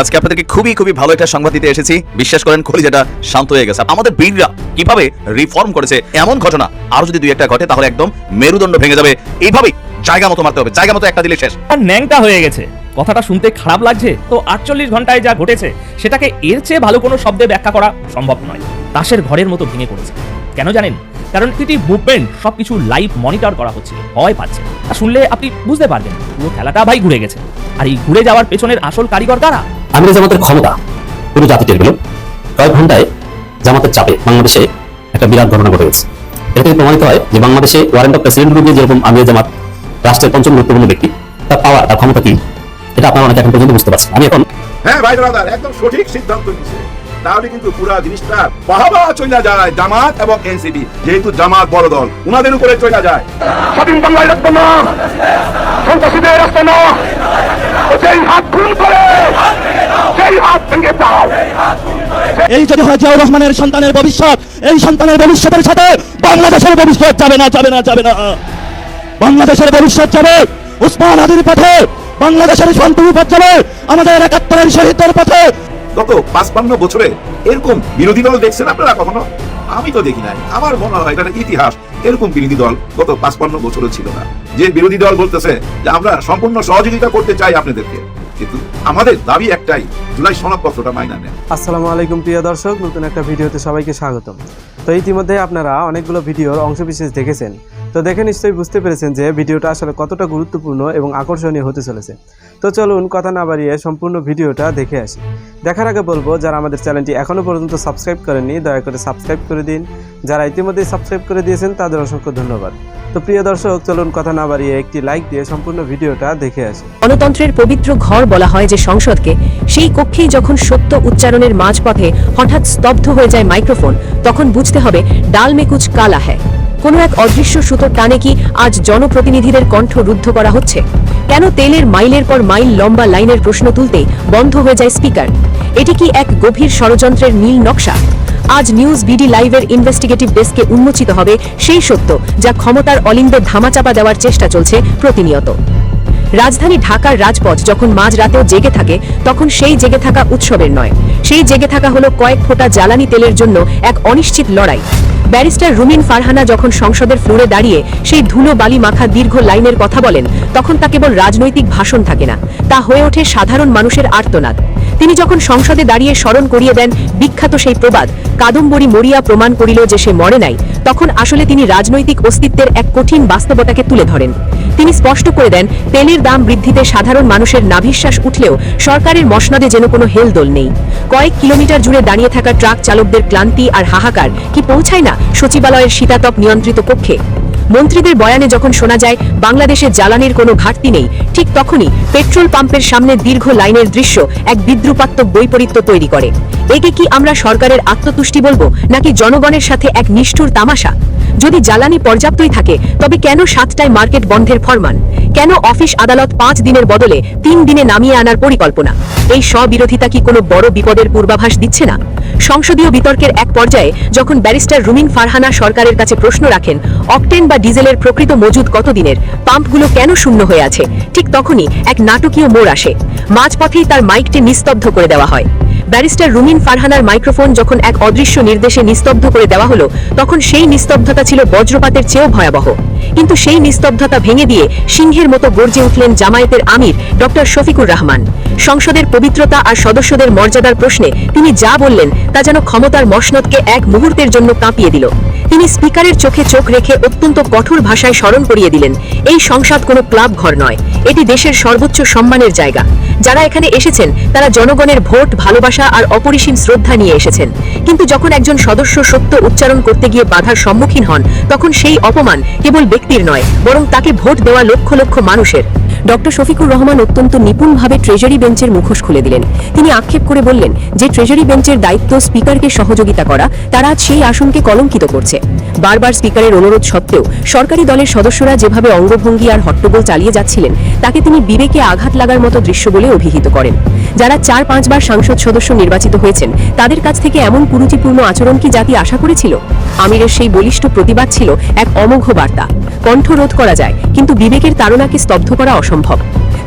আজকে আপনাদেরকে খুবই ভালো একটা সংবাদ দিতে এসেছি। বিশ্বাস করেন কলিজাটা শান্ত হয়ে গেছে। আমাদের বীররা কিভাবে রিফর্ম করেছে, এমন ঘটনা আরো যদি দুই একটা ঘটে তাহলে একদম মেরুদণ্ড ভেঙে যাবে। এইভাবেই জায়গা মতো মারতে হবে, জায়গা মতো একটা দিলে শেষ। ন্যাংটা হয়ে গেছে। কথাটা শুনতে খারাপ লাগছে, তো 48 ঘন্টায় যা ঘটেছে সেটাকে এর চেয়ে ভালো কোনো শব্দে ব্যাখ্যা করা সম্ভব নয়। তাসের ঘরের মতো ভেঙে পড়েছে। কেন জানেন? কারণ প্রতিটি মুভমেন্ট সবকিছু লাইভ মনিটর করা হচ্ছে, ভয় পাচ্ছে। আর শুনলে আপনি বুঝতে পারবেন পুরো খেলাটা ভাই ঘুরে গেছে। আর এই ঘুরে যাওয়ার পেছনের আসল কারিগর কারা? আমির জামাতের ক্ষমতা পুরো জাতি টের পেল। কয়েক ঘন্টায় জামাতের চাপে বাংলাদেশে একটা বিরাট ঘটনা ঘটে গেছে। এটা থেকে প্রমাণিত হয় যে বাংলাদেশে ওয়ারেন্ট অফ প্রেসিডেন্ট রূপে যেরকম আমির জামাত রাষ্ট্রের পঞ্চম গুরুত্বপূর্ণ ব্যক্তি, তার পাওয়ার, তার ক্ষমতা কি, এটা আপনারা অনেকে এখন পর্যন্ত বুঝতে পারছেন। আমি এখন ভাই ব্রাদার একদম সঠিক সিদ্ধান্ত নিচ্ছে। তাহলে কিন্তু পুরো জিনিসটা বাহাবা চলে যায় জামাত এবং এনসিপি, যেহেতু জামাত বড় দল, উনাদের উপরে চলে যায়। স্বাধীন বাংলায় রাখতো না, সন্ত্রাসীদের রাখতো না, সেই হাত খুন করে সেই হাত ভেঙে দাও। এই যদি হয় জিয়াউর রহমানের সন্তানের ভবিষ্যৎ, এই সন্তানের ভবিষ্যতের সাথে বাংলাদেশের ভবিষ্যৎ যাবে না। বাংলাদেশের ভবিষ্যৎ যাবে উসমান হাদির পথে, বাংলাদেশের সন্তানের পথ যাবে আমাদের ৭১-এর শহীদদের পথে। গত ৫৫ বছরে এরকম বিরোধী দল দেখছেন আপনারা কখনো? আমি তো দেখি নাই। আমার মনে হয় এটা ইতিহাস, এরকম বিরোধী দল গত ৫৫ বছরে ছিল না। যে বিরোধী দল বলতেছে যে আমরা সম্পূর্ণ সহযোগিতা করতে চাই আপনাদেরকে, কিন্তু আমাদের দাবি একটাই, জুলাই সনদপত্রটা মাইনা নেন। আসসালামু আলাইকুম প্রিয় দর্শক, নতুন একটা ভিডিওতে সবাইকে স্বাগতম। তো ইতিমধ্যে আপনারা অনেকগুলো ভিডিওর অংশবিশেষ দেখেছেন। তো দেখে নিশ্চয়ই বুঝতে পেরেছেন যে ভিডিওটা আসলে কতটা গুরুত্বপূর্ণ এবং আকর্ষণীয় হতে চলেছে। তো চলুন কথা না বাড়িয়ে সম্পূর্ণ ভিডিওটা দেখে আসি। দেখার আগে বলবো, যারা আমাদের চ্যানেলটি এখনও পর্যন্ত সাবস্ক্রাইব করেননি দয়া করে সাবস্ক্রাইব করে দিন। যারা ইতিমধ্যেই সাবস্ক্রাইব করে দিয়েছেন তাদের অসংখ্য ধন্যবাদ। তো প্রিয় দর্শক, চলুন কথা না বাড়িয়ে একটি লাইক দিয়ে সম্পূর্ণ ভিডিওটা দেখে আসি। গণতন্ত্রের পবিত্র ঘর বলা হয় যে সংসদকে, সেই কক্ষেই যখন সত্য উচ্চারণের মাঝপথে হঠাৎ স্তব্ধ হয়ে যায় মাইক্রোফোন, তখন বুঝতে হবে ডাল মে কুছ কালা হ্যায়। কোনো এক অদৃশ্য সুতোর টানে কি আজ জনপ্রতিনিধিদের কণ্ঠ রুদ্ধ করা হচ্ছে? কেন তেলের মাইলের পর মাইল লম্বা লাইনের প্রশ্ন তুলতেই বন্ধ হয়ে যায় স্পিকার? এটি কি এক গভীর ষড়যন্ত্রের নীল নকশা? আজ নিউজ বিডি লাইভের ইনভেস্টিগেটিভ ডেস্কে উন্মোচিত হবে সেই সত্য যা ক্ষমতার অলিন্দে ধামাচাপা দেওয়ার চেষ্টা চলছে প্রতিনিয়ত। রাজধানী ঢাকার রাজপথ যখন মাঝরাতেও জেগে থাকে, তখন সেই জেগে থাকা উৎসবের নয়, সেই জেগে থাকা হলো কয়েক ফোঁটা জ্বালানি তেলের জন্য এক অনিশ্চিত লড়াই। ব্যারিস্টার রুমিন ফারহানা যখন সংসদের ফ্লোরে দাঁড়িয়ে সেই ধুলো বালি মাখা দীর্ঘ লাইনের কথা বলেন, তখন তা কেবল রাজনৈতিক ভাষণ থাকে না, তা হয়ে ওঠে সাধারণ মানুষের আর্তনাদ। তিনি যখন সংসদে দাঁড়িয়ে স্মরণ করিয়ে দেন বিখ্যাত সেই প্রবাদ, কাদম্বরী মরিয়া প্রমাণ করিল যে সে মরে নাই, তখন আসলে তিনি রাজনৈতিক অস্তিত্বের এক কঠিন বাস্তবতাকে তুলে ধরেন। তিনি স্পষ্ট করে দেন, তেলের দাম বৃদ্ধিতে সাধারণ মানুষের নাভিশ্বাস উঠলেও সরকারের মসনদে যেন কোনো হেলদোল নেই। কয়েক কিলোমিটার জুড়ে দাঁড়িয়ে থাকা ট্রাক চালকদের ক্লান্তি আর হাহাকার কি পৌঁছায় না সচিবালয়ের শীতাতপ নিয়ন্ত্রিত কক্ষে? মন্ত্রীদের বয়ানে যখন শোনা যায় বাংলাদেশে জ্বালানির কোনো ঘাটতি নেই, ঠিক তখনই পেট্রোল পাম্পের সামনে দীর্ঘ লাইনের দৃশ্য এক বিদ্রুপাত্মক বৈপরীত্য তৈরি করে। একে কি আমরা সরকারের আত্মতুষ্টি বলবো, নাকি জনগণের সাথে এক নিষ্ঠুর তামাশা? যদি জ্বালানি পর্যাপ্তই থাকে, তবে কেন 7টায় মার্কেট বন্ধের ফরমান? কেন অফিস আদালত 5 দিনের বদলে 3 দিনে নামিয়ে আনার পরিকল্পনা? এই স্ববিরোধিতা কি কোনো বড় বিপদের পূর্বাভাস দিচ্ছে না? সংসদীয় বিতর্কের এক পর্যায়ে যখন ব্যারিস্টার রুমিন ফারহানা সরকারের কাছে প্রশ্ন রাখেন, অকটেন বা ডিজেলের প্রকৃত মজুদ কতদিনের, পাম্পগুলো কেন শূন্য হয়ে আছে, ঠিক তখনই এক নাটকীয় মোড় আসে। মাঝপথেই তার মাইকটি নিস্তব্ধ করে দেওয়া হয়। ব্যারিস্টার রুমিন ফারহানার মাইক্রোফোন যখন এক অদৃশ্য নির্দেশে নিস্তব্ধ করে দেওয়া হলো, তখন সেই নিস্তব্ধতা ছিল বজ্রপাতের চেয়েও ভয়াবহ। কিন্তু সেই নিস্তব্ধতা ভেঙে দিয়ে সিংহের মতো গর্জে উঠলেন জামায়াতের আমির ডক্টর শফিকুর রহমান। সংসদের পবিত্রতা আর সদস্যদের মর্যাদার প্রশ্নে তিনি যা বললেন তা যেন ক্ষমতার মসনদকে এক মুহূর্তের জন্য কাঁপিয়ে দিল। তিনি স্পিকারের চোখে চোখ রেখে অত্যন্ত কঠোর ভাষায় স্মরণ করিয়ে দিলেন, এই সংসদ কোনো ক্লাব ঘর নয়, এটি দেশের সর্বোচ্চ সম্মানের জায়গা। যারা এখানে এসেছেন তারা জনগণের ভোট, ভালোবাসা আর অপরিসীম শ্রদ্ধা নিয়ে এসেছেন। কিন্তু যখন একজন সদস্য সত্য উচ্চারণ করতে গিয়ে বাধার সম্মুখীন হন, তখন সেই অপমান কেবল ব্যক্তির নয়, বরং তাকে ভোট দেওয়া লক্ষ লক্ষ মানুষের। ডক্টর শফিকুর রহমান অত্যন্ত নিপুণভাবে ট্রেজারি বেঞ্চের মুখোশ খুলে দিলেন। তিনি আক্ষেপ করে বললেন যে ট্রেজারি বেঞ্চের দায়িত্ব স্পিকারকে সহযোগিতা করা, তারা আজ সেই আসনকে কলঙ্কিত করছে। বারবার স্পিকারের অনুরোধ সত্ত্বেও সরকারি দলের সদস্যরা যেভাবে অঙ্গভঙ্গি আর হট্টগোল চালিয়ে যাচ্ছিলেন, তাকে তিনি বিবেকে আঘাত লাগার মতো দৃশ্য বলে অভিহিত করেন। যারা 4-5 বার সংসদ সদস্য নির্বাচিত হয়েছেন, তাদের কাছ থেকে এমন কুরুচিপূর্ণ আচরণ কি জাতি আশা করেছিল? আমিরের সেই বলিষ্ঠ প্রতিবাদ ছিল এক অমোঘ বার্তা। কণ্ঠ রোধ করা যায়, কিন্তু বিবেকের তাড়নাকে স্তব্ধ করা অসম্ভব।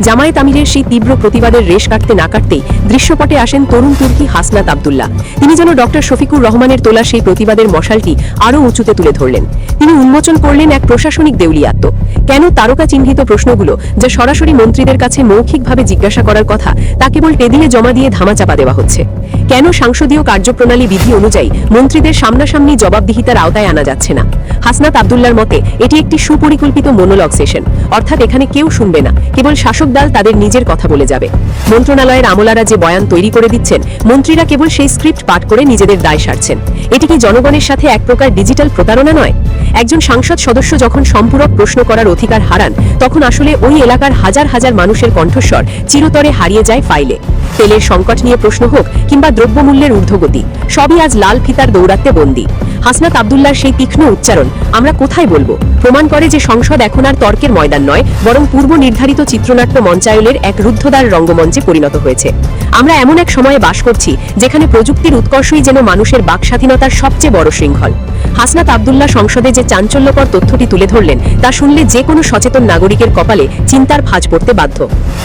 জামায়াত আমিরের সেই তীব্র প্রতিবাদের রেশ কাটতে না কাটতেই দৃশ্যপটে আসেন তরুণ তুর্কি হাসনাত আব্দুল্লাহ। তিনি যেন ডক্টর শফিকুর রহমানের তোলা সেই প্রতিবাদের মশালটি আরও উঁচুতে তুলে ধরলেন। তিনি উন্মোচন করলেন এক প্রশাসনিক দেউলিয়াত্ম। কেন তারকা চিহ্নিত প্রশ্নগুলো, যা সরাসরি মন্ত্রীদের কাছে মৌখিকভাবে জিজ্ঞাসা করার কথা, তা কেবল টেবিলে জমা দিয়ে ধামাচাপা দেওয়া হচ্ছে? কেন সাংসদীয় কার্যপ্রণালী বিধি অনুযায়ী মন্ত্রীদের সামনাসামনি জবাবদিহিতার আওতায় আনা যাচ্ছে না? হাসনাত আব্দুল্লাহর মতে এটি একটি সুপরিকল্পিত মনোলগ সেশন, অর্থাৎ এখানে কেউ শুনবে না, কেবল শাসক দল তাদের নিজের কথা বলে যাবে। মন্ত্রণালয়ের আমলারা যে বয়ান তৈরি করে দিচ্ছেন, মন্ত্রীরা কেবল সেই স্ক্রিপ্ট পাঠ করে নিজেদের দায় সারছেন। এটি কি জনগণের সাথে এক প্রকার ডিজিটাল প্রতারণা নয়? একজন সংসদ সদস্য যখন সম্পূরক প্রশ্ন করার অধিকার হারান, তখন আসলে ওই এলাকার হাজার হাজার মানুষের কণ্ঠস্বর চিরতরে হারিয়ে যায় ফাইলে। তেলের সংকট নিয়ে প্রশ্ন হোক কিংবা দ্রব্যমূল্যের ঊর্ধ্বগতি, সবই আজ লাল ফিতার দৌরাত্মে বন্দী। হাসনাত আব্দুল্লাহর সেই তীক্ষ্ণ উচ্চারণ আমরা কোথায় বলবো প্রমাণ করে যে সংসদ এখন আর তর্কের ময়দান নয়, বরং পূর্ব নির্ধারিত চিত্রনাট্য মঞ্চায়নের এক রুদ্ধদ্বার রঙ্গমঞ্চে পরিণত হয়েছে। আমরা এমন এক সময়ে বাস করছি যেখানে প্রযুক্তির উৎকর্ষই যেন মানুষের বাক স্বাধীনতার সবচেয়ে বড় শৃঙ্খল। হাসনাত আব্দুল্লাহ সংসদে যে চাঞ্চল্যকর তথ্যটি তুলে ধরলেন, তা শুনলে যে কোনো সচেতন নাগরিকের কপালে চিন্তার ভাঁজ পড়তে বাধ্য।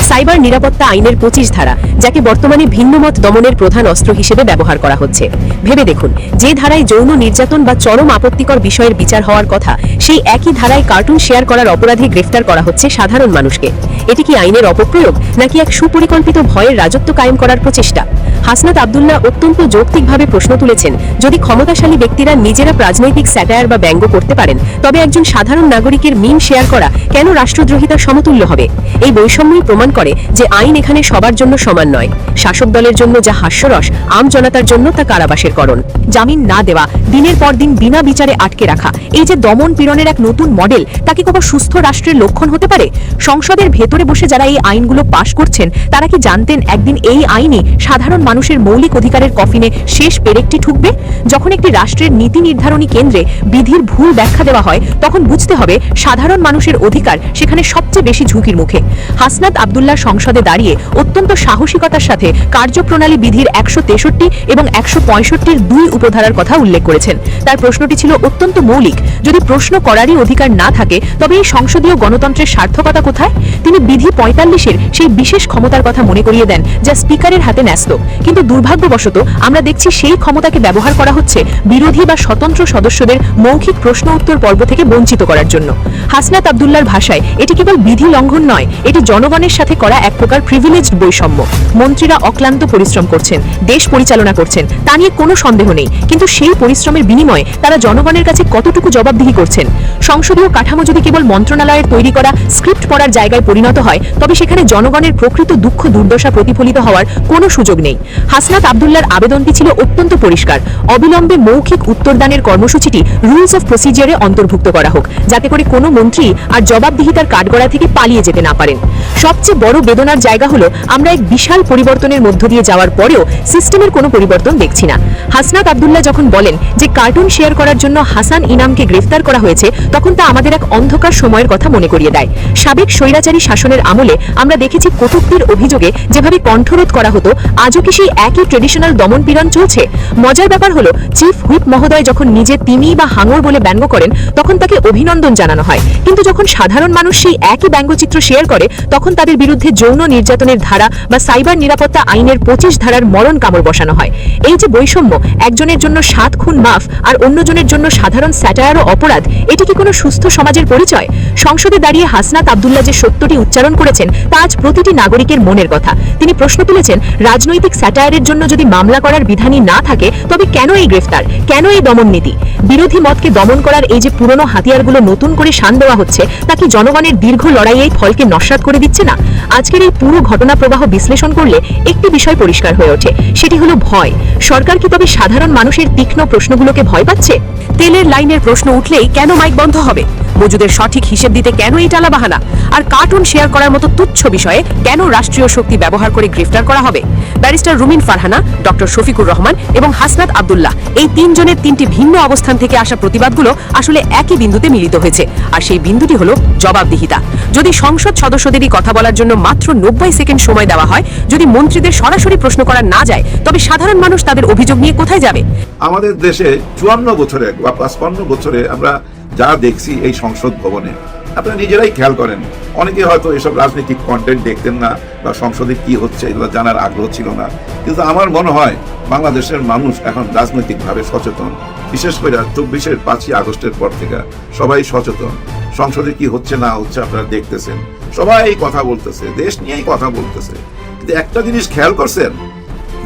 সাইবার নিরাপত্তা আইনের 25 ধারা, যাকে বর্তমানে ভিন্নমত দমনের প্রধান অস্ত্র হিসেবে ব্যবহার করা হচ্ছে। ভেবে দেখুন, যে ধারায় যৌন নির্যাতন বা চরম আপত্তিকর বিষয়ের বিচার হওয়ার কথা, সেই একই ধারায় কার্টুন শেয়ার করার অপরাধে গ্রেফতার করা হচ্ছে সাধারণ মানুষকে। এটি কি আইনের অপপ্রয়োগ, নাকি এক সুপরিকল্পিত ভয়ের রাজত্ব কায়েম করার প্রচেষ্টা? হাসনাত আব্দুল্লাহ অত্যন্ত যৌক্তিকভাবে প্রশ্ন তুলেছেন, যদি ক্ষমতাশালী ব্যক্তিরা নিজেরা রাজনৈতিক স্যাটায়ার বা ব্যঙ্গ করতে পারেন, তবে একজন সাধারণ নাগরিকের মিম শেয়ার করা কেন রাষ্ট্রদ্রোহিতার সমতুল্য হবে? এই বৈষম্যই প্রমাণ করে যে আইন এখানে সবার জন্য সমান নয়। শাসক দলের জন্য যা হাস্যরস, আম জনতার জন্য তা কারাবাসের করণ। জামিন না দেওয়া, দিনের পর দিন বিনা বিচারে আটকে রাখা, এই যে দমন পীড়নের এক নতুন মডেল, তাকে কোনো সুস্থ রাষ্ট্রের লক্ষণ হতে পারে? সংসদের ভেতরে বসে যারা এই আইনগুলো পাশ করছেন, তারা কি জানতেন একদিন এই আইনই সাধারণ মানুষের মৌলিক অধিকারের কফিনে শেষ পেরেকটি ঠুকবে? যখন একটি রাষ্ট্রের নীতি নির্ধারণী কেন্দ্রে বিধির ভুল ব্যাখ্যা দেওয়া হয়, তখন বুঝতে হবে সাধারণ মানুষের অধিকার সেখানে সবচেয়ে বেশি ঝুঁকির মুখে। হাসনাত আব্দুল্লাহ সংসদে দাঁড়িয়ে অত্যন্ত সাহসিকতার সাথে কার্যপ্রণালী বিধির 163 এবং 165-র 2 উপধারার কথা উল্লেখ করেছেন। তার প্রশ্নটি ছিল অত্যন্ত মৌলিক। যদি প্রশ্ন করারই অধিকার না থাকে, তবে এই সংসদীয় গণতন্ত্রের সার্থকতা কোথায়? তিনি বিধি 45-এর সেই বিশেষ ক্ষমতার কথা মনে করিয়ে দেন, যা স্পিকারের হাতে ন্যস্ত। কিন্তু দুর্ভাগ্যবশত আমরা দেখছি সেই ক্ষমতাকে ব্যবহার করা হচ্ছে বিরোধী বা স্বতন্ত্র সদস্যদের মৌখিক প্রশ্ন উত্তর পর্ব থেকে বঞ্চিত করার জন্য। হাসনাত আব্দুল্লাহর ভাষায় এটি কেবল বিধি লঙ্ঘন নয়, এটি জনগণের সাথে করা এক প্রকার প্রিভিলেজড বৈষম্য। মন্ত্রীরা অক্লান্ত পরিশ্রম করছেন, দেশ পরিচালনা করছেন, তা নিয়ে কোনো সন্দেহ নেই, কিন্তু সেই পরিশ্রমের বিনিময়ে তারা জনগণের কাছে কতটুকু জবাবদিহি করছেন? সংসদীয় কাঠামো যদি কেবল মন্ত্রণালয়ের তৈরি করা স্ক্রিপ্ট পড়ার জায়গায় পরিণত হয়, তবে সেখানে জনগণের প্রকৃত দুঃখ দুর্দশা প্রতিফলিত হওয়ার কোনো সুযোগ নেই। হাসনাত আব্দুল্লাহর আবেদনটি ছিল অত্যন্ত পরিষ্কার। অবিলম্বে মৌখিক উত্তরদানের কর্মসূচিটি রুলস অফ প্রসিজিয়ারে অন্তর্ভুক্ত করা হোক, যাতে করে কোনো মন্ত্রী আর জবাবদিহিতার কাঠগড়া থেকে পালিয়ে যেতে না পারেন। সবচেয়ে বড় বেদনার জায়গা হলো, আমরা এক বিশাল পরিবর্তনের মধ্য দিয়ে যাওয়ার পরেও সিস্টেমের কোনো পরিবর্তন দেখছি না। হাসনাত আব্দুল্লাহ যখন বলেন যে কার্টুন শেয়ার করার জন্য হাসান ইনামকে গ্রেফতার করা হয়েছে, তখন তা আমাদের এক অন্ধকার সময়ের কথা মনে করিয়ে দেয়। সাবেক স্বৈরাচারী শাসনের আমলে আমরা দেখেছি কটূক্তির অভিযোগে যেভাবে কণ্ঠরোধ করা হতো, আজও কি সেই একই ট্রেডিশনাল দমনপীড়ন চলছে? মজার ব্যাপার হলো, চিফ হুইপ মহোদয় যখন নিজে তিমি বা হাঙর বলে ব্যঙ্গ করেন, তখন তাকে অভিনন্দন জানানো হয়, কিন্তু যখন সাধারণ মানুষ সেই একই ব্যঙ্গচিত্র শেয়ার করে, তখন তাদের বিরুদ্ধে যৌন নির্যাতনের ধারা বা সাইবার নিরাপত্তা আইনের 25 ধারার মরণ কামড় বসানো হয়। এই যে বৈষম্য, একজনের জন্য 7 খুন মাফ আর অন্যজনের জন্য সাধারণ স্যাটায়ারও অপরাধ, এটি কি কোনো সুস্থ সমাজের পরিচয়? সংসদে দাঁড়িয়ে হাসনাত আব্দুল্লাহ যে সত্যটি উচ্চারণ করেছেন, তা আজ প্রতিটি নাগরিকের মনের কথা। তিনি প্রশ্ন তুলেছেন, রাজনৈতিক স্যাটায়ারের জন্য যদি মামলা করার বিধানই না থাকে, তবে কেন এই গ্রেফতার, কেন এই দমন নীতি? বিরোধী মতকে দমন করার এই যে পুরনো হাতিয়ারগুলো নতুন করে শান দেওয়া হচ্ছে, তা কি জনগণের দীর্ঘ লড়াই এই ফলকে নস্যাৎ করে দিচ্ছে না? আজকের এই পুরো ঘটনা প্রবাহ বিশ্লেষণ করলে একটি বিষয় পরিষ্কার হয়ে ওঠে, সেটি হলো ভয়। সরকার কি তবে সাধারণ মানুষের তীক্ষ্ণ প্রশ্নগুলোকে ভয় পাচ্ছে? তেলের লাইনের প্রশ্ন উঠলেই কেন মাইক বন্ধ হবে? মজুদের সঠিক হিসেব দিতে কেন এই টালাবাহানা? আর কার্টুন শেয়ার করার মতো তুচ্ছ বিষয়ে কেন রাষ্ট্রীয় শক্তি ব্যবহার করে গ্রেফতার করা হবে? ব্যারিস্টার রুমিন ফারহানা, ডক্টর শফিকুর রহমান এবং হাসনাত আব্দুল্লাহ, এই তিনজনের তিনটি ভিন্ন অবস্থান থেকে আসা প্রতিবাদগুলো আসলে একই বিন্দুতে মিলিত হয়েছে, আর সেই বিন্দুটি হলো জবাবদিহিতা। যদি সংসদ সদস্যদেরই কথা বলার জন্য মাত্র 90 সেকেন্ড সময় দেওয়া হয়, যদি মন্ত্রীদের সরাসরি প্রশ্ন করা না যায়, তবে সাধারণ মানুষ তাদের অভিযোগ নিয়ে কোথায় যাবে? আমাদের দেশে 54 বছরে বা 55 বছরে আমরা যা দেখছি এই সংসদ ভবনে, আপনারা নিজেরাই খেয়াল করেন, অনেকে হয়তো এসব রাজনৈতিক কন্টেন্ট দেখতেন না বা সংসদে কি হচ্ছে এগুলো জানার আগ্রহ ছিল না, কিন্তু আমার মনে হয় বাংলাদেশের মানুষ এখন রাজনৈতিকভাবে সচেতন। বিশেষ করে 24-এর 5ই আগস্টের পর থেকে সবাই সচেতন। সংসদে কি হচ্ছে না হচ্ছে আপনারা দেখতেছেন, সবাই কথা বলতেছে, দেশ নিয়েই কথা বলতেছে। কিন্তু একটা জিনিস খেয়াল করছেন,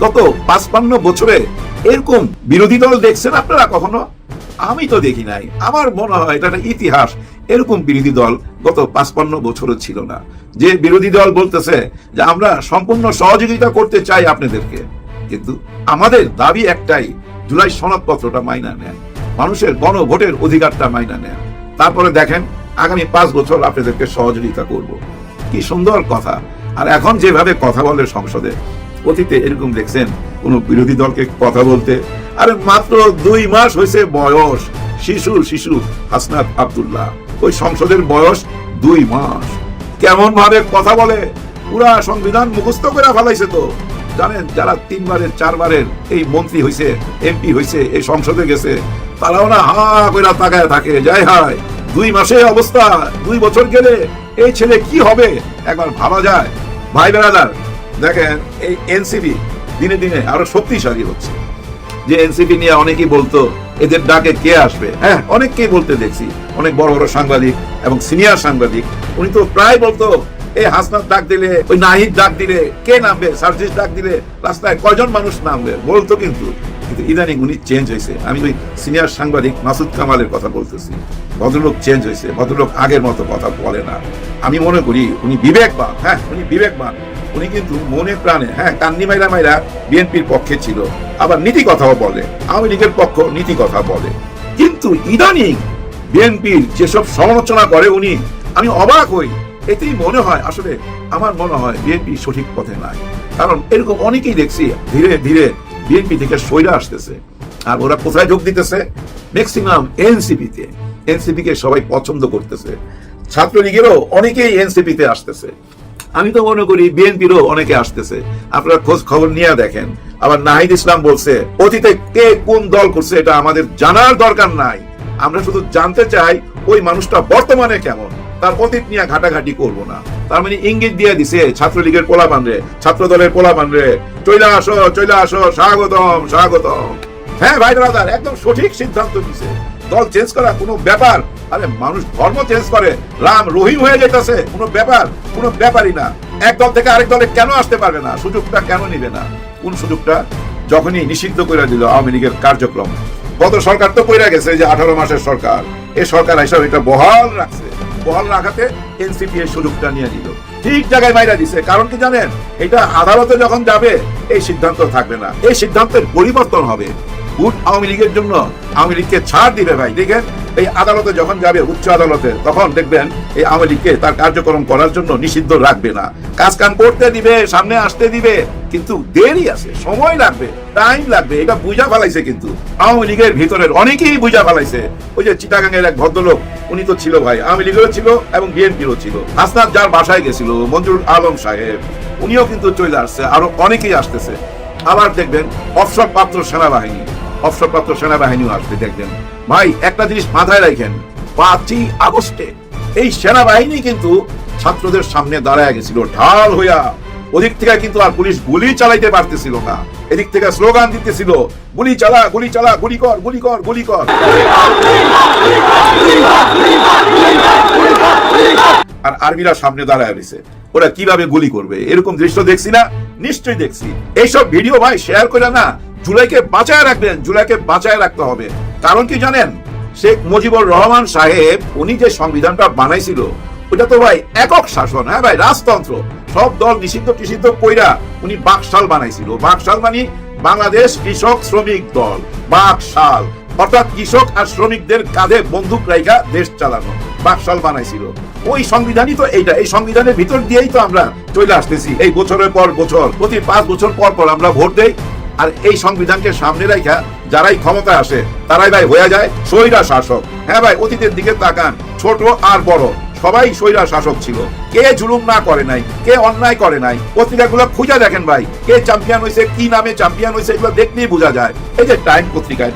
গত 55 বছরে এরকম বিরোধী দল দেখছেন আপনারা কখনো? আমি তো দেখি নাই। আমার মনে হয় এটা একটা ইতিহাস, এরকম বিরোধী দল গত 55 বছরও ছিল না, যে বিরোধী দল বলতেছে যে আমরা সম্পূর্ণ সহযোগিতা করতে চাই আপনাদেরকে, কিন্তু আমাদের দাবি একটাই, জুলাই সনদপত্রটা মাইনা নেন, মানুষের গণভোটের অধিকারটা মাইনা নেন, তারপরে দেখেন আগামী 5 বছর আপনাদেরকে সহযোগিতা করব। কি সুন্দর কথা। আর এখন যেভাবে কথা বলে সংসদে, অতীতে এরকম দেখছেন কোন বিরোধী দলকে কথা বলতে? আরে মাত্র 2 মাস হয়েছে বয়স, শিশু হাসনাত আব্দুল্লাহ, ওই সংসদের বয়স 2 মাস। কেমন ভাবে কথা বলে, পুরা সংবিধান মুখস্থ করে ফেলাইছে। তো জানেন, যারা 3 বারের 4 বারের এই মন্ত্রী হয়েছে, এমপি হয়েছে, এই সংসদে গেছে, তারাও না হা করে তাকায় থাকে, যাই হায় 2 মাসে অবস্থা, 2 বছর গেলে এই ছেলে কি হবে একবার ভাবা যায়। ভাই বেড়াদার, দেখেন এই এনসিপি দিনে দিনে আরো শক্তিশালী হচ্ছে। যে এনসিপি নিয়ে অনেকেই বলতো এদের ডাকে কে আসবে, হ্যাঁ অনেককেই বলতে দেখছি, অনেক বড় বড় সাংবাদিক এবং সিনিয়র সাংবাদিক, উনি তো প্রায় বলতো এই হাসনাত ডাক দিলে, ওই নাহিদ ডাক দিলে কে নামবে, সার্জিস ডাক দিলে রাস্তায় কয়জন মানুষ নামবে বলতো। কিন্তু ইদানিং উনি চেঞ্জ হয়েছে। আমি ওই সিনিয়র সাংবাদিক মাসুদ কামালের কথা বলতেছি। ভদ্রলোক চেঞ্জ হয়েছে, ভদ্রলোক আগের মতো কথা বলে না। আমি মনে করি উনি বিবেকবান, হ্যাঁ উনি বিবেকবান। উনি কিন্তু মনে প্রাণে, হ্যাঁ কান্নি মাইরা বিএনপির পক্ষে ছিল, আবার নীতি কথাও বলে, আওয়ামী লীগের পক্ষ নীতি কথা বলে। কিন্তু ইদানিং বিএনপির যেসব সমালোচনা করে উনি, আমি অবাক হই। এতেই মনে হয়, আসলে আমার মনে হয় বিএনপি সঠিক পথে নাই। কারণ এরকম অনেকেই দেখছি ধীরে ধীরে বিএনপি থেকে সইরা আসতেছে। আর ওরা কোথায় যোগ দিতেছে? ম্যাক্সিমাম এনসিপিতে। এনসিপি কে সবাই পছন্দ করতেছে। ছাত্রলীগেরও অনেকেই এনসিপিতে আসতেছে। আমি তো মনে করি বিএনপিরও অনেকে আসতেছে। আপনারা খোঁজ খবর নিয়ে দেখেন। আবার নাহিদ ইসলাম বলছে অতীতে কে কোন দল করছে এটা আমাদের জানার দরকার নাই, আমরা শুধু জানতে চাই ওই মানুষটা বর্তমানে কেমন, তার অতীত নিয়ে ঘাটাঘাটি করবো না। তার মানে ইঙ্গিত দিয়ে দিছে ছাত্রলীগের পোলাপান রে, ছাত্র দলের পোলাপান রে, চলে আসো, স্বাগতম স্বাগতম। হ্যাঁ ভাই ব্রাদার, একদম সঠিক সিদ্ধান্ত নিছে। দল চেঞ্জ করা কোনো ব্যাপার? আরে মানুষ ধর্ম চেঞ্জ করে, রাম রহিম হয়ে যাইতেছে, কোনো ব্যাপারই না। এক দল থেকে আরেক দলে কেন আসতে পারবে না? সুযোগটা কেন নিবে না? কোন সুযোগটা? যখনই নিষিদ্ধ করে দিল আওয়ামী লীগের কার্যক্রম। গত সরকার তো কইরা গেছে যে 18 মাসের সরকার, এই সরকার হিসাবে এটা বহাল রাখছে। বহাল রাখাতে এনসিপি এর সুযোগটা নিয়ে নিল, ঠিক জায়গায় মাইরা দিছে। কারণ কি জানেন, এটা আদালতে যখন যাবে এই সিদ্ধান্ত থাকবে না, এই সিদ্ধান্তের পরিবর্তন হবে। ভোট আওয়ামী লীগের জন্য আওয়ামী লীগকে ছাড় দিবে ভাই। দেখেন এই আদালতে যখন যাবে, উচ্চ আদালতে, তখন দেখবেন এই আওয়ামী লীগকে তার কার্যক্রম করার জন্য নিষিদ্ধ রাখবে না, কাজ কাম করতে দিবে, সামনে আসতে দিবে, কিন্তু দেরি আছে, সময় লাগবে, টাইম লাগবে। এটা বুঝা ফেলাইছে কিন্তু আওয়ামী লীগের ভিতরের অনেকেই বুঝা ফেলাইছে। ওই যে চিটাগাঙের এক ভদ্রলোক, উনি তো ছিল ভাই, আওয়ামী লীগেরও ছিল এবং বিএনপিরও ছিল। হাসনাত যার বাসায় গেছিল, মঞ্জুর আলম সাহেব, উনিও কিন্তু চলে আসছে, আরো অনেকেই আসতেছে। আবার দেখবেন অবসরপ্রাপ্ত সেনাবাহিনীও আসবে। দেখবেন ভাই, একটা জিনিস মাথায় রাখেন, 5ই আগস্টে এই সেনাবাহিনী কিন্তু ছাত্রদের সামনে দাঁড়ায় গেছিল ঢাল হইয়া। ওদিক থেকে কিন্তু আর পুলিশ গুলি চালাইতে পারতেছিল না, এদিক থেকে স্লোগান দিতেছিল, গুলি চালা, গুলি চালা, গুলি কর, গুলি কর, গুলি কর। আর আর্মিরা সামনে দাঁড়ায় গেছে, ওরা কিভাবে গুলি করবে এরকম দৃশ্য দেখছি না? নিশ্চয়ই দেখছি। এইসব ভিডিও ভাই শেয়ার করে না, জুলাইকে বাঁচায় রাখবেন, জুলাইকে বাঁচায় রাখতে হবে। কারণ কি জানেন, শেখ মুজিবুর রহমান সাহেব উনি যে সংবিধানটা বানাইছিল, ওটা তো ভাই একক শাসন, হ্যাঁ ভাই রাজতন্ত্র, সব দল নিষিদ্ধ কইরা উনি বাকশাল বানাইছিল। বাকশাল মানে বাংলাদেশ কৃষক শ্রমিক দল, বাকশাল অর্থাৎ কৃষক আর শ্রমিকদের কাঁধে বন্দুক রাইখা দেশ চালানো, বাকশাল বানাইছিল। ওই সংবিধানই তো এইটা, এই সংবিধানের ভিতর দিয়েই তো আমরা চলে আসতেছি। এই বছরের পর বছর, প্রতি 5 বছর পর পর আমরা ভোট দেই। আর এই সংবিধানকে সামনে রাখা যারাই ক্ষমতায় আসে তারাই ভাই হয়ে যায় স্বৈরা শাসক। হ্যাঁ ভাই, অতীতের দিকে তাকান, ছোট আর বড় সবাই স্বৈরা শাসক ছিল। কে জুলুম না করে নাই, কে অন্যায় করে নাই, পত্রিকাগুলো খুঁজে দেখেন ভাই, কে চ্যাম্পিয়ন হয়েছে, কি নামে চ্যাম্পিয়ন হয়েছে, এগুলো দেখলেই বোঝা যায়। এই যে টাইম পত্রিকায়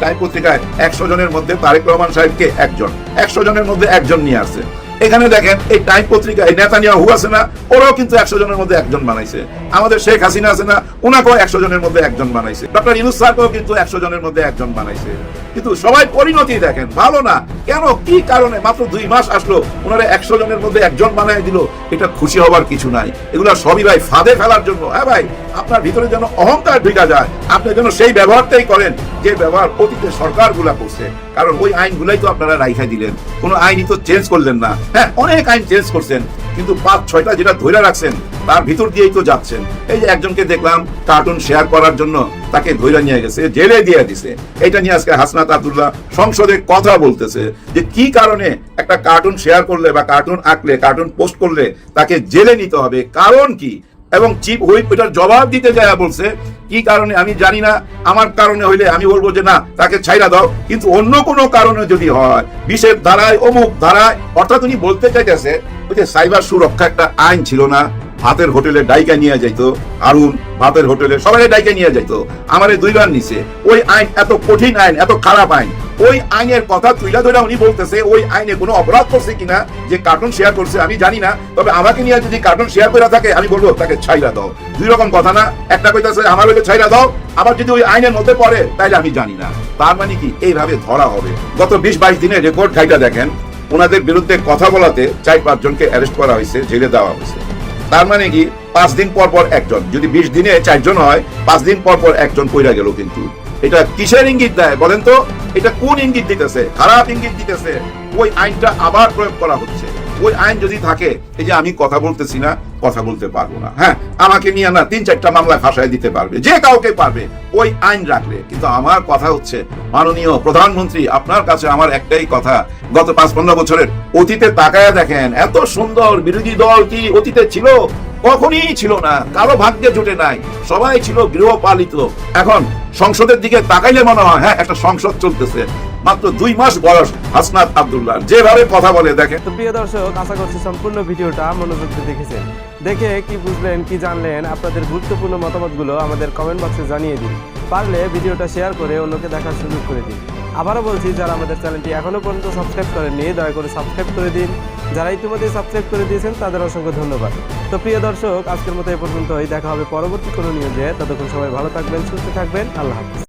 100 জনের মধ্যে তারেক রহমান সাহেবকে 1 জন, 100 জনের মধ্যে 1 জন নিয়ে আসছে। এখানে দেখেন এই টাইম পত্রিকা, এই নেতানিয়াহু আছে না, ওরাও কিন্তু 100 জনের মধ্যে একজন বানাইছে। আমাদের শেখ হাসিনা আছে না, ওনাকেও 100 জনের মধ্যে একজন বানাইছে। ডক্টর ইউনূস স্যারকেও কিন্তু 100 জনের মধ্যে একজন বানাইছে। কিন্তু সবাই পরিণতি দেখেন ভালো না। কেন, কি কারণে? মাত্র 2 মাস আসলো, ওনারা 100 জনের মধ্যে একজন বানাই দিল। এটা খুশি হবার কিছু নাই, এগুলা সবই ভাই ফাঁদে ফেলার জন্য। হ্যাঁ ভাই, আপনার ভিতরে যেন অহংকার ঢুকা যায়, আপনি যেন সেই ব্যবহারটাই করেন যে ব্যবহার অতীতে সরকারগুলা করছে। কারণ ওই আইনগুলাই তো আপনারা রাইখা দিলেন, কোনো আইনই তো চেঞ্জ করলেন না। হ্যাঁ, অনেক আইন চেঞ্জ করছেন, কিন্তু 5-6টা যেটা ধরে রাখছেন তার ভিতর দিয়েই তো যাচ্ছেন। এই যে একজনকে দেখলাম কার্টুন শেয়ার করার জন্য তাকে ধরে নিয়ে গেছে, জেলে দিয়ে দিছে। এটা নিয়ে আজকে হাসনাত আব্দুল্লাহ সংসদে কথা বলতেছে যে কি কারণে একটা কার্টুন শেয়ার করলে বা কার্টুন আঁকলে, কার্টুন পোস্ট করলে তাকে জেলে নিতে হবে, কারণ কি? এবং চিফ হুইপ এটার জবাব দিতে যায় বলছে কি কারণে আমি জানি না, আমার কারণে হইলে আমি বলবো যে না, তাকে ছাইরা দাও। কিন্তু অন্য কোনো কারণে যদি হয়, 20-এর ধারায়, অমুক ধারায়, অর্থাৎ উনি বলতে চাইতেছে ওই যে সাইবার সুরক্ষা একটা আইন ছিল না, ভাতের হোটেলে ডাইকা নিয়ে যাইতো, হারুন ভাতের হোটেলে সবাই ডাইকা নিয়ে যাইতো, আমারে 2 বার নিছে। ওই আইন এত কঠিন আইন, এত খারাপ আইন, ওই আইনের কথা তুইলা ধরে উনি বলতেছে ওই আইনে কোনো অপরাধ করছে কিনা যে কার্টুন শেয়ার করছে আমি জানি না, তবে আমাকে নিয়ে যদি কার্টুন শেয়ার করে থাকে আমি বলবো তাকে ছাইরা দাও। 2 রকম কথা না, একটা কইতাছে আমার হইলে ছাইরা দাও, আবার যদি ওই আইনের মধ্যে পড়ে তাইলে আমি জানি না। তার মানে কি এইভাবে ধরা হবে? গত 20-22 দিনের রেকর্ড ঘাইটা দেখেন, ওনাদের বিরুদ্ধে কথা বলাতে 4-5 জনকে অ্যারেস্ট করা হয়েছে, জেলে দেওয়া হয়েছে। তার মানে কি 5 দিন পর পর একজন, যদি 20 দিনে 4 জন হয়, 5 দিন পর পর একজন কইরা গেল। কিন্তু এটা কিসের ইঙ্গিত দেয় বলেন তো? এটা কোন ইঙ্গিত দিতেছে? খারাপ ইঙ্গিত দিতেছে। ওই আইনটা আবার প্রয়োগ করা হচ্ছে। ওই আইন যদি থাকে, এই যে আমি কথা বলতেছি না, কথা বলতে পারবো না, হ্যাঁ, আমাকে নিয়ে না 3-4টা মামলায় ফাঁসায় দিতে পারবে, যে কাউকে পারবে ওই আইন রাখলে। কিন্তু আমার কথা হচ্ছে, মাননীয় প্রধানমন্ত্রী, আপনার কাছে আমার একটাই কথা, গত 5-15 বছরের অতীতে তাকায়া দেখেন, এত সুন্দর বিরোধী দল কি অতীতে ছিল? কখনই ছিল না, কারো ভাগ্যে জুটে নাই, সবাই ছিল গৃহপালিত। এখন সংসদের দিকে তাকাইলে মনে হয় হ্যাঁ, একটা সংসদ চলতেছে। মাত্র 2 মাস বয়স হাসনাত আব্দুল্লাহ, যেভাবে কথা বলে দেখেন। তো প্রিয় দর্শক, আশা করছি সম্পূর্ণ ভিডিওটা মনোযোগ দিয়ে দেখেছেন। দেখে কি বুঝলেন, কি জানলেন, আপনাদের গুরুত্বপূর্ণ মতামতগুলো আমাদের কমেন্ট বক্সে জানিয়ে দিন। পারলে ভিডিওটা শেয়ার করে অন্যকে দেখার সুযোগ করে দিন। আবারও বলছি, যারা আমাদের চ্যানেলটি এখনো পর্যন্ত সাবস্ক্রাইব করেননি, দয়া করে সাবস্ক্রাইব করে দিন। যারা ইতিমধ্যে সাবস্ক্রাইব করে দিয়েছেন তাদের অসংখ্য ধন্যবাদ। তো প্রিয় দর্শক, আজকের মতো এ পর্যন্তই। দেখা হবে পরবর্তী কোনো নিউজে। ততক্ষণ সবাই ভালো থাকবেন, সুস্থ থাকবেন। আল্লাহ হাফেজ।